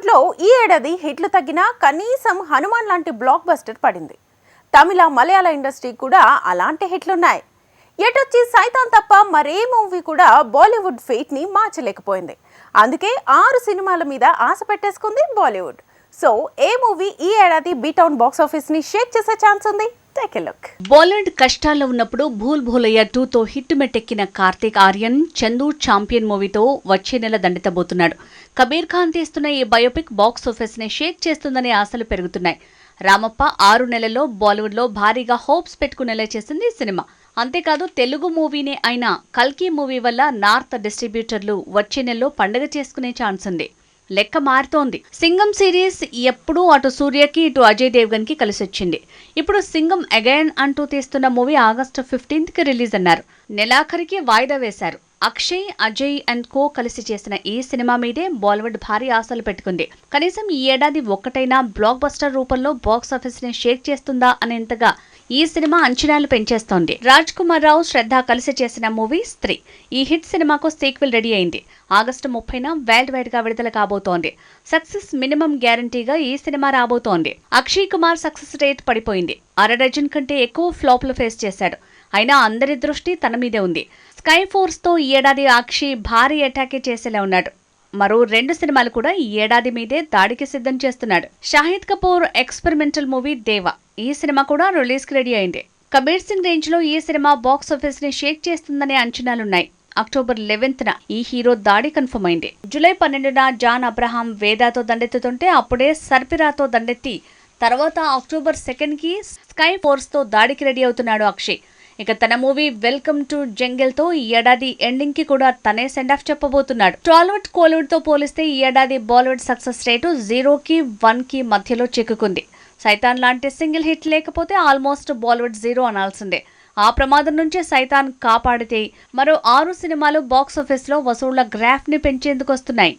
టాలీవుడ్లో ఈ ఏడాది హిట్లు తగ్గినా కనీసం హనుమాన్ లాంటి బ్లాక్ బస్టర్ పడింది. తమిళ మలయాళ ఇండస్ట్రీ కూడా అలాంటి హిట్లున్నాయి. ఎటొచ్చి సైతాన్ తప్ప మరే మూవీ కూడా బాలీవుడ్ ఫేట్ ని మార్చలేకపోయింది. అందుకే 6 సినిమాల మీద ఆశ పెట్టేసుకుంది బాలీవుడ్. సో ఏ మూవీ ఈ ఏడాది బీటౌన్ బాక్స్ ఆఫీస్ ని షేక్ చేసే ఛాన్స్ ఉంది? బాలీవుడ్ కష్టాల్లో ఉన్నప్పుడు భూల్ భూలయ్య 2తో హిట్ మెట్టెక్కిన కార్తీక్ ఆర్యన్ చందు ఛాంపియన్ మూవీతో వచ్చే నెల దండెత్తబోతున్నాడు. కబీర్ ఖాన్ తీస్తున్న ఈ బయోపిక్ బాక్స్ ఆఫీస్ ని షేక్ చేస్తుందనే ఆశలు పెరుగుతున్నాయి. రామప్ప 6 నెలల్లో బాలీవుడ్ లో భారీగా హోప్స్ పెట్టుకునేలా చేసింది ఈ సినిమా. అంతేకాదు తెలుగు మూవీనే అయినా కల్కి మూవీ వల్ల నార్త్ డిస్ట్రిబ్యూటర్లు వచ్చే నెలలో పండుగ చేసుకునే ఛాన్స్ ఉంది. లెక్క మారుతోంది. సింగం సిరీస్ ఎప్పుడూ అటు సూర్యకి ఇటు అజయ్ దేవ్గన్ కి కలిసొచ్చింది. ఇప్పుడు సింగం అగైన్ అంటూ తీస్తున్న మూవీ ఆగస్టు 15th కి రిలీజ్ అన్నారు. నెలాఖరికి వాయిదా వేశారు. అక్షయ్, అజయ్ అండ్ కో కలిసి చేసిన ఈ సినిమా మీదే బాలీవుడ్ భారీ ఆశలు పెట్టుకుంది. కనీసం ఈ ఏడాది ఒక్కటైనా బ్లాక్ బస్టర్ రూపంలో బాక్స్ ఆఫీస్ ని షేక్ చేస్తుందా అనేంతగా ఈ సినిమా అంచనాలు పెంచేస్తోంది. రాజ్ కుమార్ రావు, శ్రద్ధ కలిసి చేసిన మూవీ స్త్రీ. ఈ హిట్ సినిమాకు సీక్వెల్ రెడీ అయింది. ఆగస్టు 30న వరల్డ్ వైడ్ గా విడుదల కాబోతోంది. సక్సెస్ మినిమం గ్యారంటీగా ఈ సినిమా రాబోతోంది. అక్షయ్ కుమార్ సక్సెస్ రేట్ పడిపోయింది. 1/2 డజన్ కంటే ఎక్కువ ఫ్లాప్లు ఫేస్ చేశాడు. అయినా అందరి దృష్టి తన మీదే ఉంది. స్కై ఫోర్స్ తో ఈ ఏడాది అక్షయ్ భారీ అటాకే చేసేలా ఉన్నాడు. మరో 2 సినిమాలు కూడా ఈ ఏడాది మీదే దాడికి సిద్ధం చేస్తున్నాడు. షాహిద్ కపూర్ ఎక్స్పెరిమెంటల్ మూవీ దేవా. ఈ సినిమా కూడా రిలీజ్ కి రెడీ అయింది. కబీర్ సింగ్ రేంజ్ లో ఈ సినిమా బాక్స్ ఆఫీస్ ని షేక్ చేస్తుందనే అంచనాలున్నాయి. అక్టోబర్ 11న ఈ హీరో దాడి కన్ఫర్మ్ అయింది. జూలై 12న జాన్ అబ్రహాం వేదాతో దండెత్తుతుంటే అప్పుడే సర్పిరాతో దండెత్తి తర్వాత అక్టోబర్ 2కి స్కై ఫోర్స్ తో దాడికి రెడీ అవుతున్నాడు అక్షయ్. ఇక తన మూవీ వెల్కమ్ టు జంగిల్ తో ఈ ఏడాది ఎండింగ్ కి కూడా తనే సెండ్ ఆఫ్ చెప్పబోతున్నాడు. టాలీవుడ్ కోలీవుడ్ తో పోలిస్తే ఈ ఏడాది బాలీవుడ్ సక్సెస్ రేటు 0కి 1కి మధ్యలో చిక్కుకుంది. సైతాన్ లాంటి సింగిల్ హిట్ లేకపోతే ఆల్మోస్ట్ బాలీవుడ్ 0 అనాల్సిందే. ఆ ప్రమాదం నుంచి సైతాన్ కాపాడితే మరో 6 సినిమాలు బాక్స్ ఆఫీస్ లో వసూళ్ల గ్రాఫ్ ని పెంచేందుకు వస్తున్నాయి.